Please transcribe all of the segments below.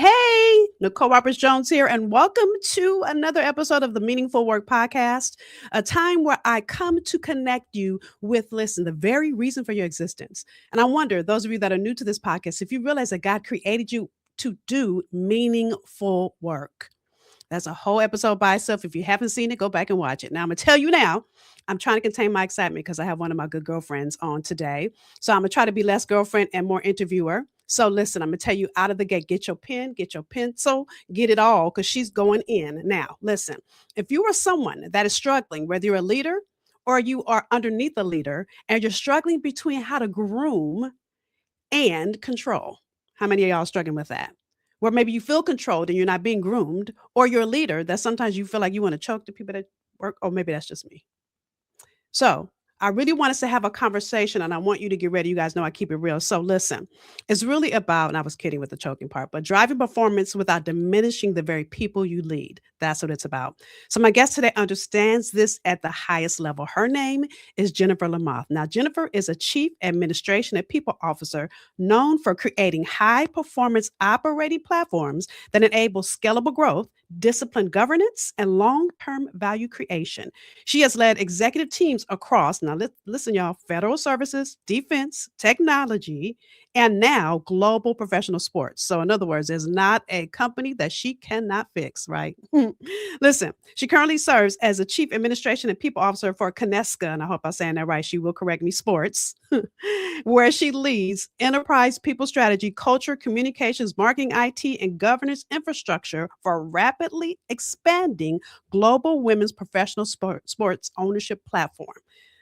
Hey, Nicole Roberts-Jones here, and welcome to another episode of the Meaningful Work Podcast, a time where I come to connect you with, listen, the very reason for your existence. And I wonder, those of you that are new to this podcast, if you realize that God created you to do meaningful work. That's a whole episode by itself. If you haven't seen it, go back and watch it. Now, I'm going to tell you now, I'm trying to contain my excitement because I have one of my good girlfriends on today. So I'm going to try to be less girlfriend and more interviewer. So listen, I'm going to tell you out of the gate, get your pen, get your pencil, get it all because she's going in. Now, listen, if you are someone that is struggling, whether you're a leader or you are underneath a leader and you're struggling between how to groom and control, how many of y'all are struggling with that? Where maybe you feel controlled and you're not being groomed, or you're a leader that sometimes you feel like you want to choke the people that work, or maybe that's just me. So I really want us to have a conversation and I want you to get ready. You guys know I keep it real. So listen, it's really about, and I was kidding with the choking part, but driving performance without diminishing the very people you lead. That's what it's about. So my guest today understands this at the highest level. Her name is Jennifer LaMothe. Now, Jennifer is a chief administration and people officer known for creating high performance operating platforms that enable scalable growth, disciplined governance, and long-term value creation. She has led executive teams across, now listen, y'all, federal services, defense, technology, and now global professional sports. So, in other words, there's not a company that she cannot fix, right? Listen, she currently serves as a chief administration and people officer for Kynisca, and I hope I'm saying that right. She will correct me, sports, where she leads enterprise people strategy, culture, communications, marketing, IT, and governance infrastructure for a rapidly expanding global women's professional sports ownership platform.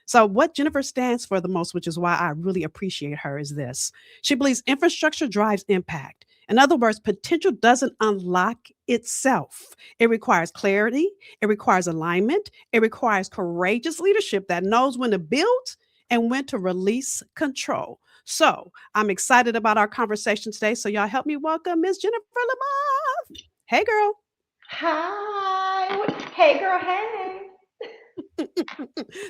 So, what Jennifer stands for the most, which is why I really appreciate her, is this: she believes infrastructure drives impact. In other words, potential doesn't unlock itself. It requires clarity, it requires alignment, it requires courageous leadership that knows when to build and when to release control. So, I'm excited about our conversation today. So, y'all help me welcome Miss Jennifer LaMothe. Hey, girl. Hi. Hey, girl. Hey.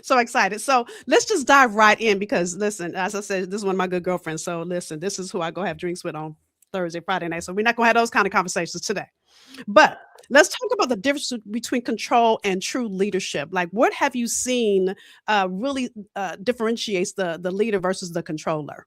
So excited. So let's just dive right in because listen, as I said, this is one of my good girlfriends. So listen, this is who I go have drinks with on Thursday, Friday night. So we're not gonna have those kind of conversations today. But let's talk about the difference between control and true leadership. Like, what have you seen really differentiates the leader versus the controller?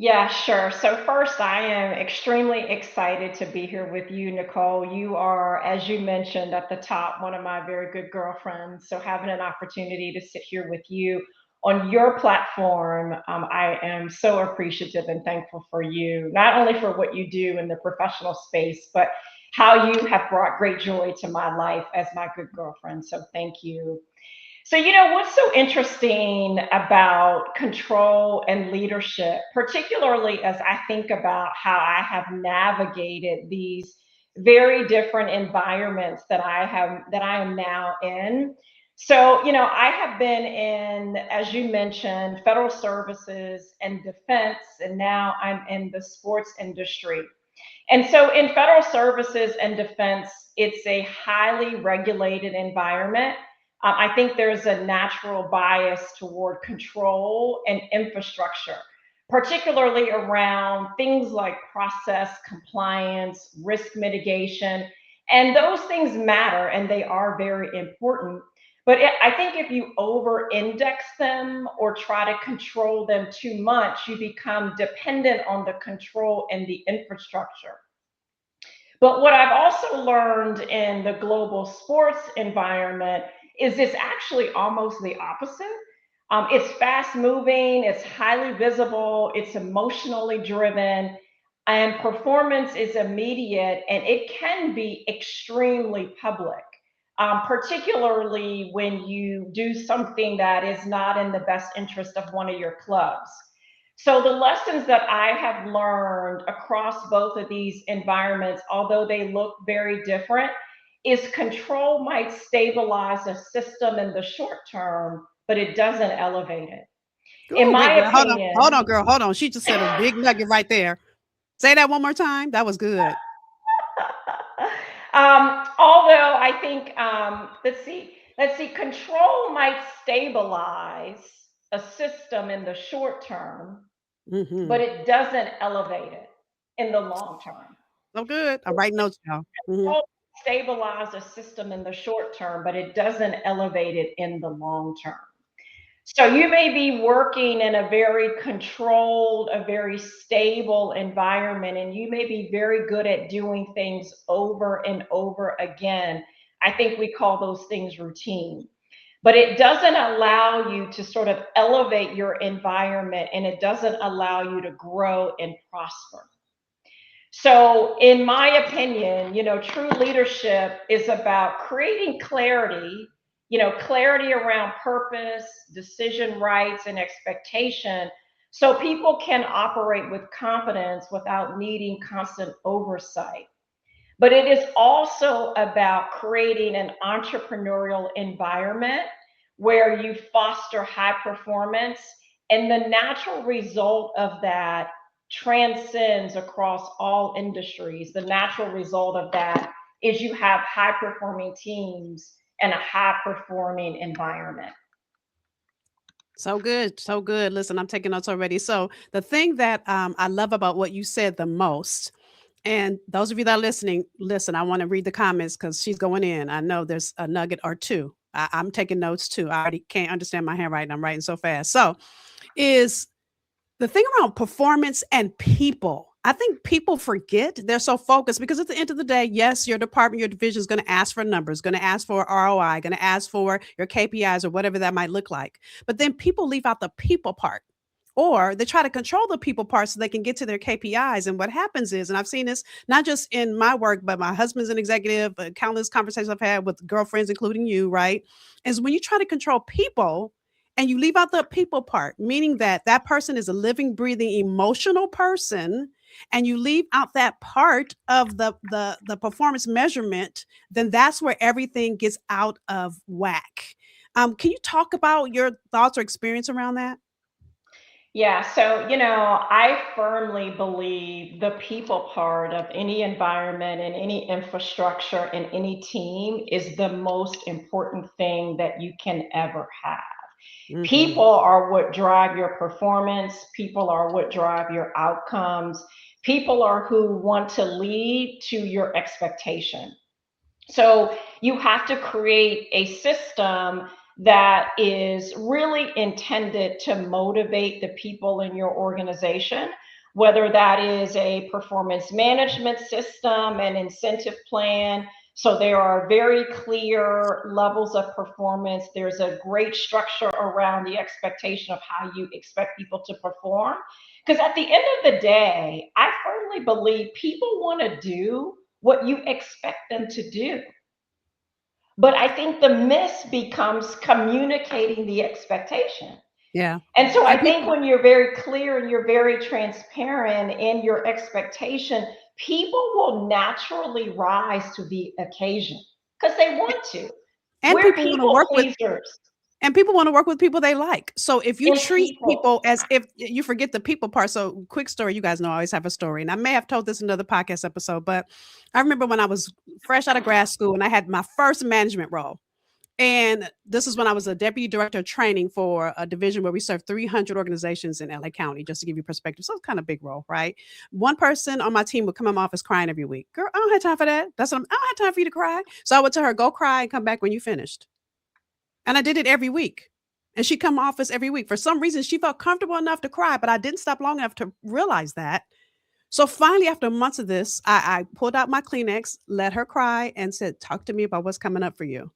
Yeah, sure. So, first, I am extremely excited to be here with you, Nicole. You are, as you mentioned at the top, one of my very good girlfriends. So, having an opportunity to sit here with you on your platform, I am so appreciative and thankful for you, not only for what you do in the professional space, but how you have brought great joy to my life as my good girlfriend. So, thank you. So, what's so interesting about control and leadership, particularly as I think about how I have navigated these very different environments that I am now in. So, I have been in, as you mentioned, federal services and defense, and now I'm in the sports industry. And so in federal services and defense, it's a highly regulated environment. I think there's a natural bias toward control and infrastructure, particularly around things like process, compliance, risk mitigation. And those things matter and they are very important. But I think if you over index them or try to control them too much, you become dependent on the control and the infrastructure. But what I've also learned in the global sports environment is it's actually almost the opposite. It's fast moving, it's highly visible, it's emotionally driven, and performance is immediate and it can be extremely public, particularly when you do something that is not in the best interest of one of your clubs. So the lessons that I have learned across both of these environments, although they look very different, is control might stabilize a system in the short term, but it doesn't elevate it. In Oh, wait, my girl. Hold opinion, on, girl. Hold on. She just said a big nugget right there. Say that one more time. That was good. although I think, let's see, control might stabilize a system in the short term, but Hmm. it doesn't elevate it in the long term. So good. I'm writing notes, y'all. Hmm. Control stabilize a system in the short term, but it doesn't elevate it in the long term. So you may be working in a very controlled, a very stable environment, and you may be very good at doing things over and over again. I think we call those things routine. But it doesn't allow you to sort of elevate your environment, and it doesn't allow you to grow and prosper. So, in my opinion, true leadership is about creating clarity, clarity around purpose, decision rights, and expectation, so people can operate with confidence without needing constant oversight. But it is also about creating an entrepreneurial environment where you foster high performance, and the natural result of that transcends across all industries. The natural result of that is you have high performing teams and a high performing environment. So good. So good. Listen, I'm taking notes already. So the thing that I love about what you said the most, and those of you that are listening, listen, I want to read the comments because she's going in. I know there's a nugget or two. I'm taking notes too. I already can't understand my handwriting. I'm writing so fast. So is the thing around performance and people. I think people forget, they're so focused because at the end of the day, yes, your department, your division is going to ask for numbers, going to ask for ROI, going to ask for your KPIs or whatever that might look like. But then people leave out the people part. Or they try to control the people part so they can get to their KPIs. And what happens is, and I've seen this not just in my work, but my husband's an executive, countless conversations I've had with girlfriends, including you, right? Is when you try to control people, and you leave out the people part, meaning that that person is a living, breathing, emotional person, and you leave out that part of the performance measurement, then that's where everything gets out of whack. Can you talk about your thoughts or experience around that? Yeah, so, I firmly believe the people part of any environment and any infrastructure and any team is the most important thing that you can ever have. Hmm. People are what drive your performance, people are what drive your outcomes, people are who want to lead to your expectation. So you have to create a system that is really intended to motivate the people in your organization, whether that is a performance management system, an incentive plan. So there are very clear levels of performance. There's a great structure around the expectation of how you expect people to perform. Because at the end of the day, I firmly believe people want to do what you expect them to do. But I think the miss becomes communicating the expectation. Yeah. And so I And think people, when you're very clear and you're very transparent in your expectation, people will naturally rise to the occasion because they want to. and We're people want to people work with pleasers And people wanna work with people they like. So if you and treat people. people as if you forget the people part. So quick story, you guys know I always have a story, and I may have told this in another podcast episode, but I remember when I was fresh out of grad school and I had my first management role. And this is when I was a deputy director of training for a division where we serve 300 organizations in LA County, just to give you perspective. So it's kind of a big role, right? One person on my team would come in my office crying every week. Girl, I don't have time for that. I don't have time for you to cry. So I would tell her, go cry and come back when you finished. And I did it every week. And she'd come office every week. For some reason, she felt comfortable enough to cry, but I didn't stop long enough to realize that. So finally, after months of this, I pulled out my Kleenex, let her cry, and said, talk to me about what's coming up for you.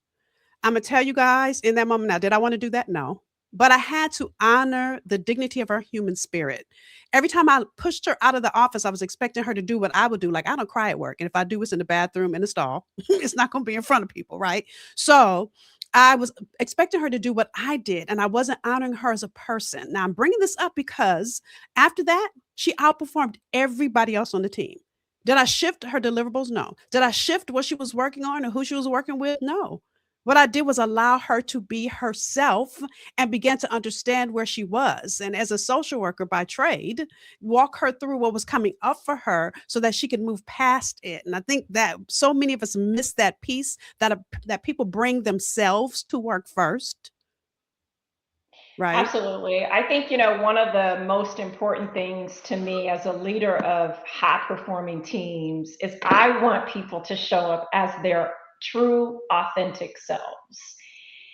I'm gonna tell you guys in that moment now, did I want to do that? No. But I had to honor the dignity of her human spirit. Every time I pushed her out of the office, I was expecting her to do what I would do. Like, I don't cry at work. And if I do, it's in the bathroom, in the stall. It's not going to be in front of people, right? So I was expecting her to do what I did, and I wasn't honoring her as a person. Now, I'm bringing this up because after that, she outperformed everybody else on the team. Did I shift her deliverables? No. Did I shift what she was working on or who she was working with? No. What I did was allow her to be herself and began to understand where she was. And as a social worker by trade, walk her through what was coming up for her so that she could move past it. And I think that so many of us miss that piece that people bring themselves to work first, right? Absolutely. I think, one of the most important things to me as a leader of high performing teams is I want people to show up as their true, authentic selves.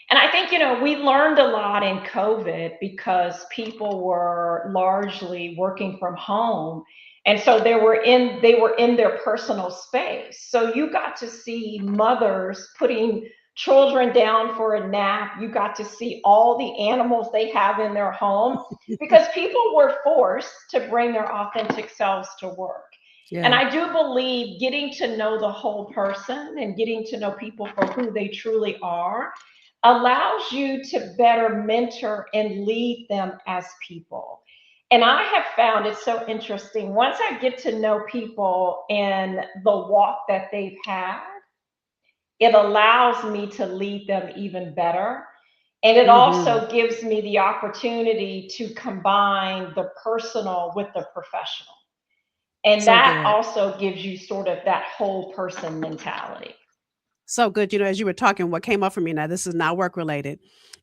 And I think, we learned a lot in COVID because people were largely working from home. And so they were in their personal space. So you got to see mothers putting children down for a nap. You got to see all the animals they have in their home because people were forced to bring their authentic selves to work. And Yeah. I do believe getting to know the whole person and getting to know people for who they truly are allows you to better mentor and lead them as people. And I have found it so interesting. Once I get to know people and the walk that they've had, it allows me to lead them even better. And it Hmm. also gives me the opportunity to combine the personal with the professional. And So that good. also gives you sort of that whole person mentality. So good. As you were talking, what came up for me now, this is not work related,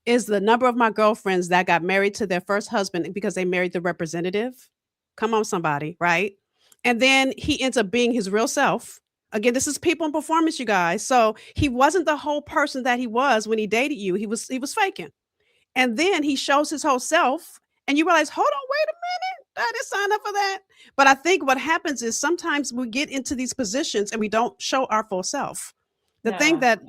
is the number of my girlfriends that got married to their first husband because they married the representative. Come on, somebody, right? And then he ends up being his real self. Again, this is people and performance, you guys. So he wasn't the whole person that he was when he dated you. He was faking. And then he shows his whole self, and you realize, hold on, wait a minute, I didn't sign up for that. But I think what happens is sometimes we get into these positions and we don't show our full self. The thing No, that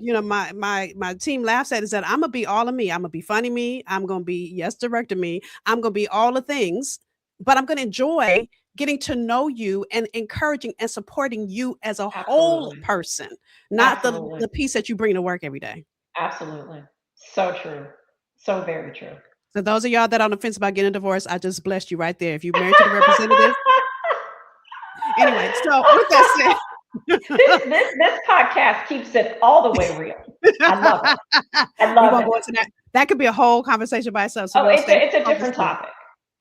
my team laughs at is that I'm gonna be all of me. I'm gonna be funny me. I'm gonna be yes director me. I'm gonna be all the things, but I'm gonna enjoy getting to know you and encouraging and supporting you as a whole absolutely. person, not Absolutely. the piece that you bring to work every day. Absolutely. So true. So very true. So those of y'all that are on the fence about getting a divorce, I just blessed you right there. If you're married to the representative. Anyway, so with that said, This podcast keeps it all the way real. I love it. I we love won't it. go into that. That could be a whole conversation by itself. So Oh, we'll it's stay a, it's a different focused on topic.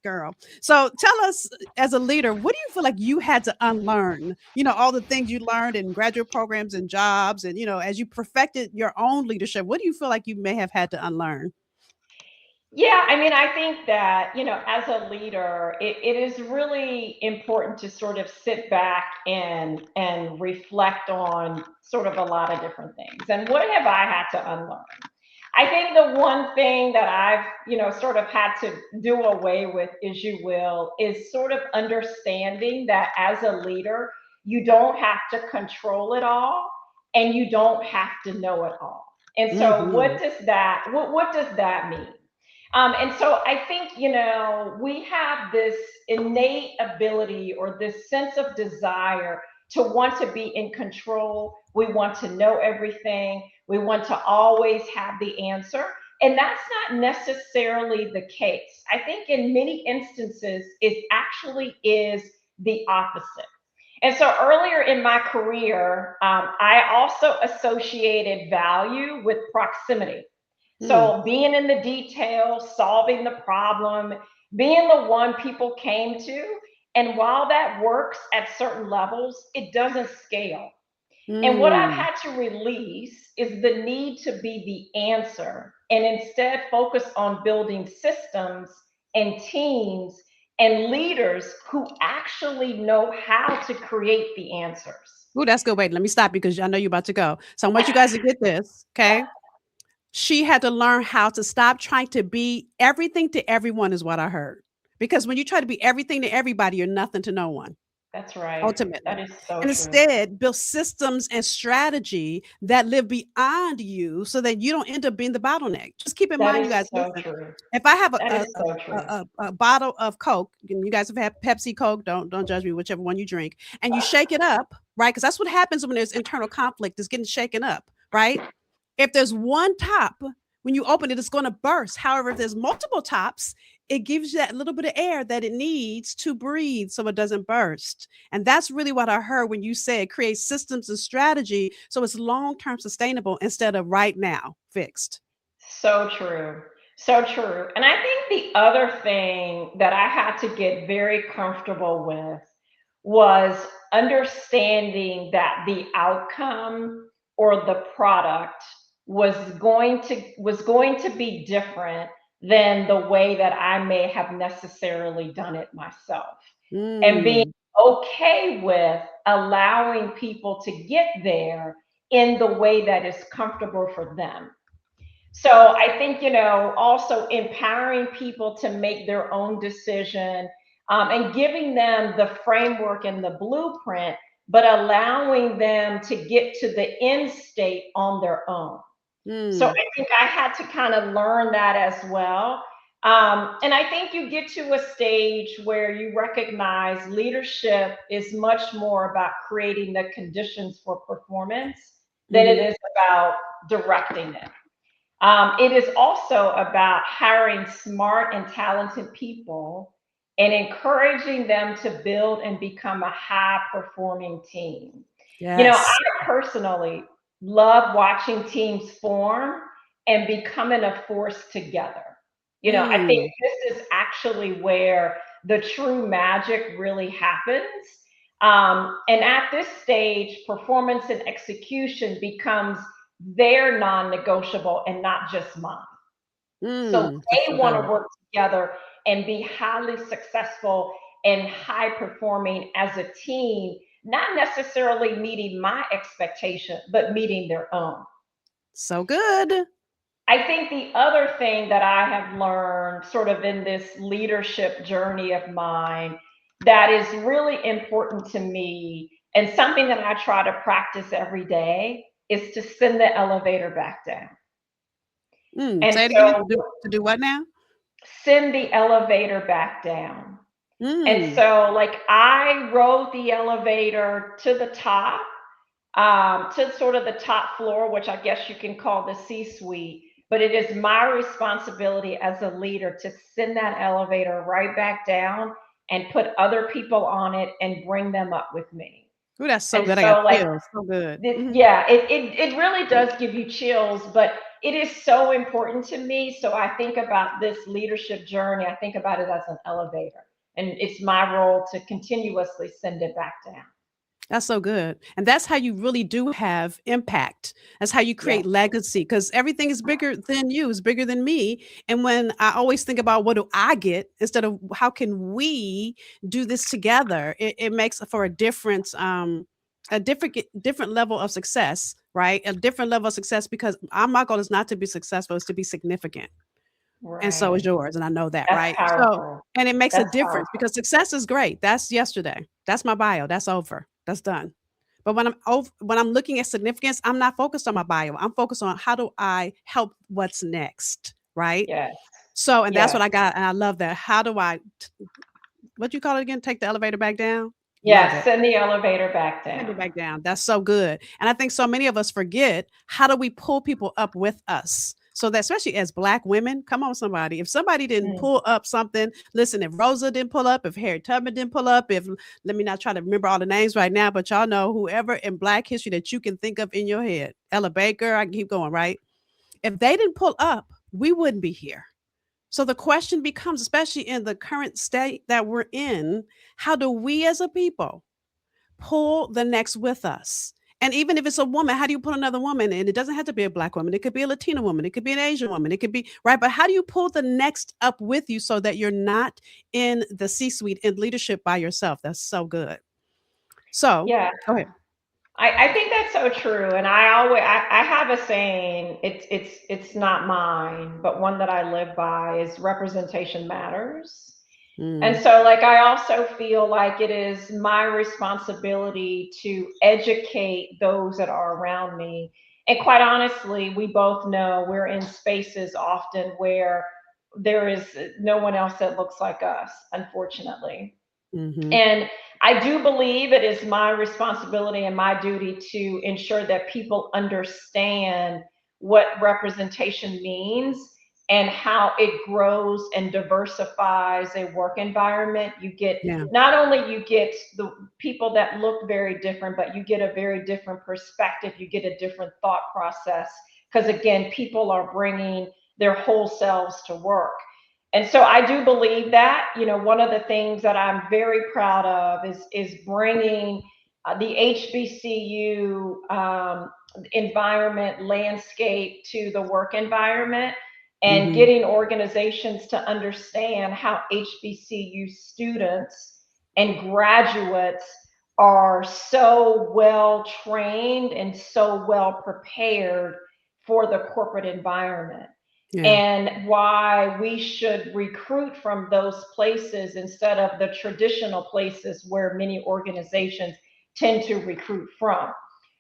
girl. So tell us, as a leader, what do you feel like you had to unlearn? All the things you learned in graduate programs and jobs, and as you perfected your own leadership, what do you feel like you may have had to unlearn? Yeah, I mean, I think that, as a leader, it is really important to sort of sit back and reflect on sort of a lot of different things. And what have I had to unlearn? I think the one thing that I've, sort of had to do away with, as you will, is sort of understanding that as a leader, you don't have to control it all and you don't have to know it all. And so Hmm. what does that mean? And so I think, we have this innate ability or this sense of desire to want to be in control. We want to know everything. We want to always have the answer. And that's not necessarily the case. I think in many instances, it actually is the opposite. And so earlier in my career, I also associated value with proximity. Hmm. So being in the details, solving the problem, being the one people came to. And while that works at certain levels, it doesn't scale. And what I've Mm. had to release is the need to be the answer and instead focus on building systems and teams and leaders who actually know how to create the answers. Ooh, that's good. Wait, let me stop because I know you're about to go. So I want you guys to get this, okay? She had to learn how to stop trying to be everything to everyone is what I heard. Because when you try to be everything to everybody, you're nothing to no one That's right. That ultimately. is so And true. instead, build systems and strategy that live beyond you so that you don't end up being the bottleneck. Just keep in That mind, you is guys, so listen, true. if I have That is so true. a bottle of Coke, and you guys have had Pepsi, Coke, don't judge me, whichever one you drink, and you shake it up, right? Because that's what happens when there's internal conflict, is getting shaken up, right? If there's one top, when you open it, it's going to burst. However, if there's multiple tops, it gives you that little bit of air that it needs to breathe so it doesn't burst. And that's really what I heard when you said create systems and strategy so it's long term sustainable instead of right now fixed. So true. So true. And I think the other thing that I had to get very comfortable with was understanding that the outcome or the product was going to be different than the way that I may have necessarily done it myself. And being Mm, okay with allowing people to get there in the way that is comfortable for them. So I think, also empowering people to make their own decision, and giving them the framework and the blueprint, but allowing them to get to the end state on their own. So mm, I think I had to kind of learn that as well. And I think you get to a stage where you recognize leadership is much more about creating the conditions for performance than it hmm. is about directing it. It is also about hiring smart and talented people and encouraging them to build and become a high performing team. Yes. I personally love watching teams form and becoming a force together. I think Mm, this is actually where the true magic really happens. And at this stage, performance and execution becomes their non-negotiable and not just mine. So that's they so want to good. work together and be highly successful and high performing as a team, not necessarily meeting my expectation, but meeting their own. So good. I think the other thing that I have learned sort of in this leadership journey of mine that is really important to me and something that I try to practice every day is to send the elevator back down. And Say it again. so To do what now? send the elevator back down. And Mm, so, like, I rode the elevator to the top, to sort of the top floor, which I guess you can call the C suite. But it is my responsibility as a leader to send that elevator right back down and put other people on it and bring them up with me. ooh, that's so And good. I got so, like, chills. So good. Mhm. yeah, it really does give you chills, but it is so important to me. So I think about this leadership journey, I think about it as an elevator, and it's my role to continuously send it back down. That's so good. And that's how you really do have impact. That's how you Yeah, create legacy because everything is bigger than you, is bigger than me. And when I always think about what do I get instead of how can we do this together, it makes for a different level of success, right? A different level of success because my goal is not to be successful, it's to be significant. And so is right. yours, and I know that, That's right? So powerful. and it makes a That's difference powerful. because success is great. That's yesterday. That's my bio. That's over. That's done. But when I'm looking at significance, I'm not focused on my bio. I'm focused on how do I help what's next, right? Yes, So, and that's what yes, I got, and I love that. How do I what you call it again? Take the elevator back down? Love yes. it. Send the elevator back Send it down. back down. That's so good. And I think so many of us forget how do we pull people up with us? So that especially as black women, come on, somebody. If somebody didn't Mm, pull up something, listen, if Rosa didn't pull up, if Harriet Tubman didn't pull up, if let me not try to remember all the names right now, but y'all know whoever in black history that you can think of in your head. Ella Baker, I can keep going, right? If they didn't pull up, we wouldn't be here. So the question becomes, especially in the current state that we're in, how do we as a people pull the next with us? And even if it's a woman, how do you pull another woman? And it doesn't have to be a black woman. It could be a Latina woman. It could be an Asian woman. It could be right. But how do you pull the next up with you so that you're not in the C suite in leadership by yourself? That's so good. So yeah. go ahead. I think that's so true. And I have a saying, it's not mine, but one that I live by is representation matters. And Mm, so, like, I also feel like it is my responsibility to educate those that are around me. And quite honestly, we both know we're in spaces often where there is no one else that looks like us, unfortunately. hmm. And I do believe it is my responsibility and my duty to ensure that people understand what representation means and how it grows and diversifies a work environment. You get, Yeah. not only you get the people that look very different, but you get a very different perspective. You get a different thought process because again, people are bringing their whole selves to work. And so I do believe that, one of the things that I'm very proud of is bringing the HBCU environment landscape to the work environment and Hmm. getting organizations to understand how HBCU students and graduates are so well trained and so well prepared for the corporate environment, Yeah. and why we should recruit from those places instead of the traditional places where many organizations tend to recruit from.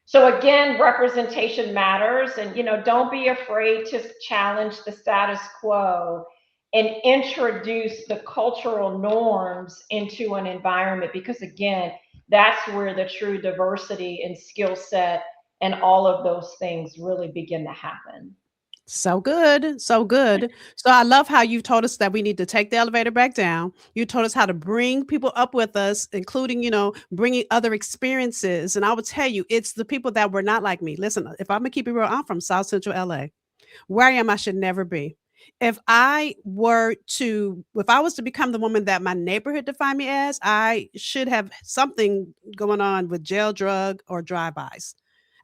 So again, representation matters, and don't be afraid to challenge the status quo and introduce the cultural norms into an environment, because again, that's where the true diversity and skill set and all of those things really begin to happen. So good. So good. So I love how you told us that we need to take the elevator back down. You told us how to bring people up with us, including, bringing other experiences. And I would tell you, it's the people that were not like me. Listen, if I'm going to keep it real, I'm from South Central LA. Where I am, I should never be. If I was to become the woman that my neighborhood defined me as, I should have something going on with jail, drug, or drive-bys.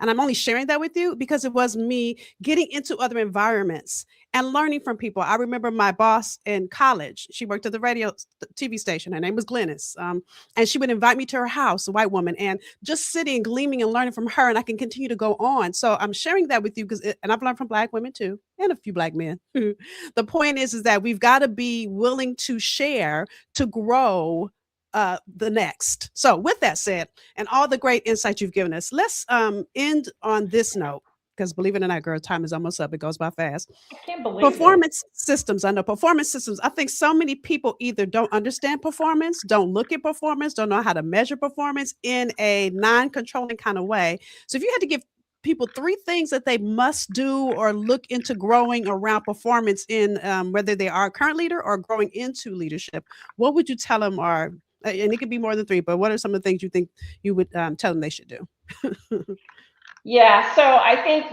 And I'm only sharing that with you because it was me getting into other environments and learning from people. I remember my boss in college. She worked at the TV station. Her name was Glennis. And she would invite me to her house, a white woman, and just sitting, gleaming, and learning from her. And I can continue to go on. So I'm sharing that with you and I've learned from Black women too, and a few Black men. The point is that we've got to be willing to share to grow the next. So, with that said, and all the great insights you've given us, let's end on this note. Because believe it or not, girl, time is almost up. It goes by fast. I can't believe it. Performance systems. I know performance systems. I think so many people either don't understand performance, don't look at performance, don't know how to measure performance in a non controlling kind of way. So, if you had to give people three things that they must do or look into growing around performance in whether they are a current leader or growing into leadership, what would you tell them are, and it could be more than three, but what are some of the things you think you would tell them they should do? Yeah, so I think,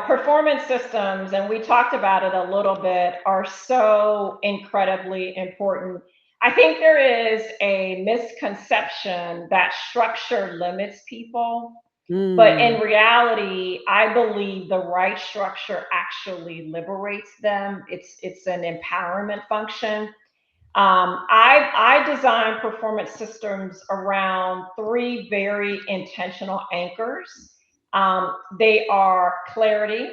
performance systems, and we talked about it a little bit, are so incredibly important. I think there is a misconception that structure limits people, but in Mm, reality, I believe the right structure actually liberates them. It's an empowerment function. I design performance systems around three very intentional anchors. They are clarity.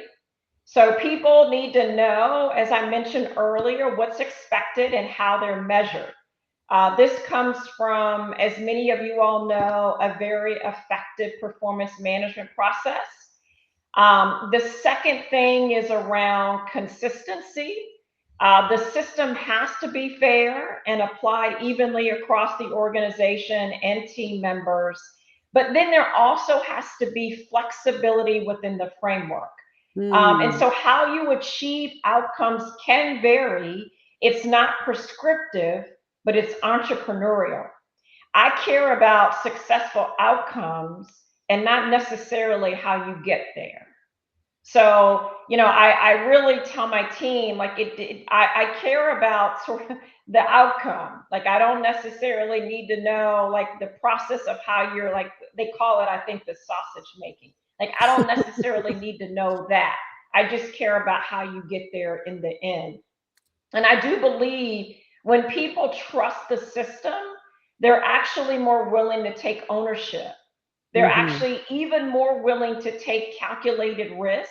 So people need to know, as I mentioned earlier, what's expected and how they're measured. This comes from, as many of you all know, a very effective performance management process. The second thing is around consistency. The system has to be fair and applied evenly across the organization and team members. But then there also has to be flexibility within the framework. And mm, so, how you achieve outcomes can vary. It's not prescriptive, but it's entrepreneurial. I care about successful outcomes and not necessarily how you get there. So, I really tell my team, like, I care about sort of the outcome. Like, I don't necessarily need to know, like, the process of how you're, like, they call it, I think, the sausage making. Like, I don't necessarily need to know that. I just care about how you get there in the end. And I do believe when people trust the system, they're actually more willing to take ownership. They're mm-hmm. actually even more willing to take calculated risk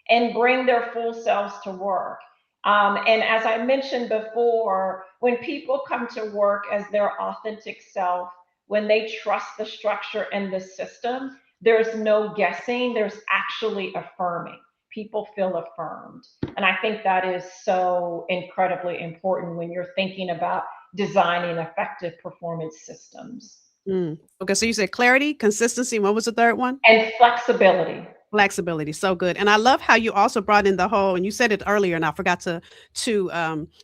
and bring their full selves to work. And as I mentioned before, when people come to work as their authentic self, when they trust the structure and the system, there's no guessing, there's actually affirming. People feel affirmed. And I think that is so incredibly important when you're thinking about designing effective performance systems. Mm. Okay, so you said clarity, consistency. What was the third one? And flexibility. Flexibility, so good. And I love how you also brought in the whole, and you said it earlier, and I forgot to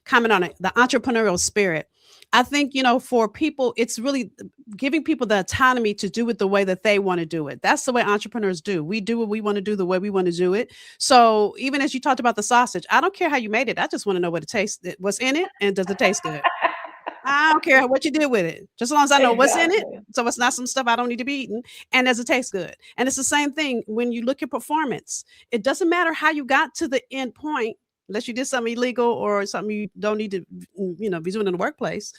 comment on it, the entrepreneurial spirit. I think, for people, it's really giving people the autonomy to do it the way that they want to do it. That's the way entrepreneurs do. We do what we want to do the way we want to do it. So even as you talked about the sausage, I don't care how you made it. I just want to know what it tastes, what's in it, and does it taste good? I don't care what you did with it, just as long as I know what's in it. Exactly. So it's not some stuff I don't need to be eating. And does it taste good? And it's the same thing when you look at performance. It doesn't matter how you got to the end point, unless you did something illegal or something you don't need to, be doing in the workplace.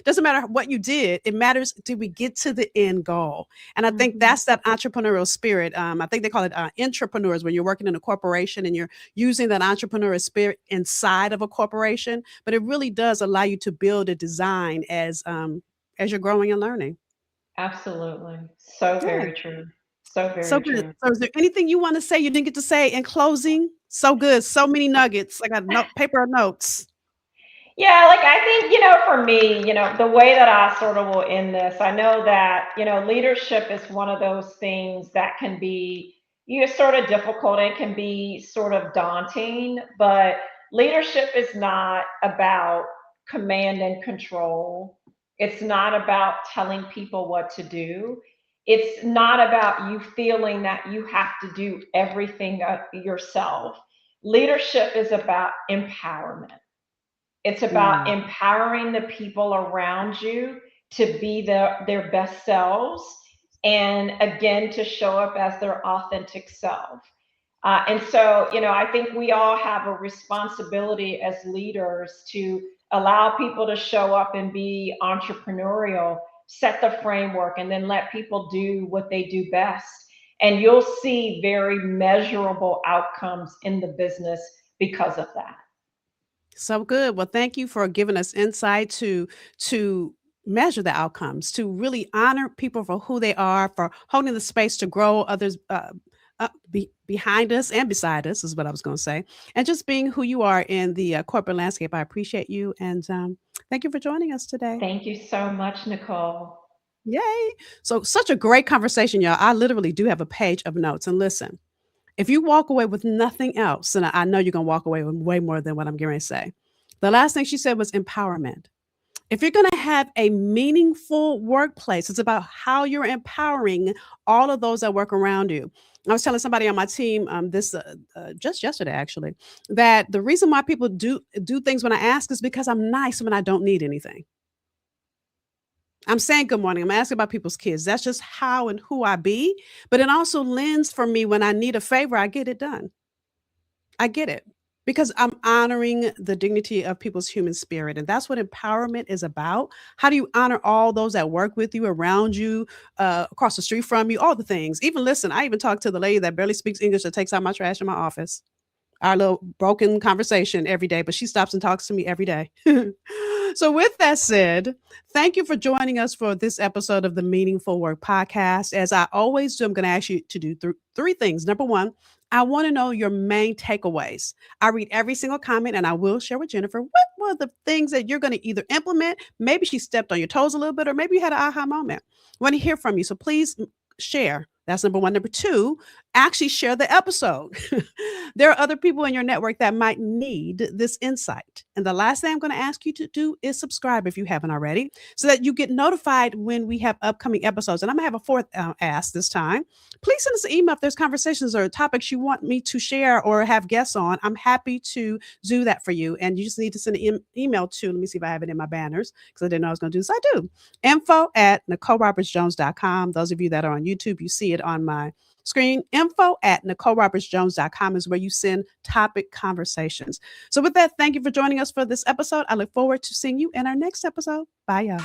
Doesn't matter what you did. It matters, did we get to the end goal? And I think Mhm. that's that entrepreneurial spirit. I think they call it entrepreneurs when you're working in a corporation and you're using that entrepreneurial spirit inside of a corporation. But it really does allow you to build a design as you're growing and learning. Absolutely. So Yeah, very true. So so very good. true. So, is there anything you want to say you didn't get to say in closing? So good. So many nuggets. I got paper of notes. Yeah, like I think, for me, the way that I sort of will end this, I know that, leadership is one of those things that can be, sort of difficult. It can be sort of daunting, but leadership is not about command and control. It's not about telling people what to do. It's not about you feeling that you have to do everything yourself. Leadership is about empowerment. It's about Mm. empowering the people around you to be their best selves, and again, to show up as their authentic self. And so, I think we all have a responsibility as leaders to allow people to show up and be entrepreneurial, set the framework, and then let people do what they do best. And you'll see very measurable outcomes in the business because of that. So good. Well, thank you for giving us insight to measure the outcomes, to really honor people for who they are, for holding the space to grow others behind us and beside us is what I was going to say, and just being who you are in the corporate landscape. I appreciate you, and thank you for joining us today. Thank you so much, Nicole. Yay! So such a great conversation, y'all. I literally do have a page of notes, and listen. If you walk away with nothing else, and I know you're gonna walk away with way more than what I'm getting ready to say. The last thing she said was empowerment. If you're gonna have a meaningful workplace, it's about how you're empowering all of those that work around you. I was telling somebody on my team this just yesterday, actually, that the reason why people do things when I ask is because I'm nice when I don't need anything. I'm saying good morning. I'm asking about people's kids. That's just how and who I be. But it also lends for me when I need a favor, I get it done. I get it because I'm honoring the dignity of people's human spirit. And that's what empowerment is about. How do you honor all those that work with you, around you, across the street from you, all the things? Even listen, I even talked to the lady that barely speaks English that takes out my trash in my office. Our little broken conversation every day, but she stops and talks to me every day. So, with that said, thank you for joining us for this episode of the Meaningful Work Podcast. As I always do, I'm going to ask you to do three things. Number one, I want to know your main takeaways. I read every single comment and I will share with Jennifer what were the things that you're going to either implement. Maybe she stepped on your toes a little bit, or maybe you had an aha moment. I want to hear from you. So, please share. That's number one. Number two, actually share the episode. There are other people in your network that might need this insight. And the last thing I'm going to ask you to do is subscribe if you haven't already, so that you get notified when we have upcoming episodes. And I'm going to have a fourth ask this time. Please send us an email if there's conversations or topics you want me to share or have guests on. I'm happy to do that for you. And you just need to send an email to, let me see if I have it in my banners because I didn't know I was going to do this. I do. info@NicoleRobertsJones.com. Those of you that are on YouTube, you see it on my screen. Info@NicoleRobertsJones.com is where you send topic conversations. So with that, thank you for joining us for this episode. I look forward to seeing you in our next episode. Bye, y'all.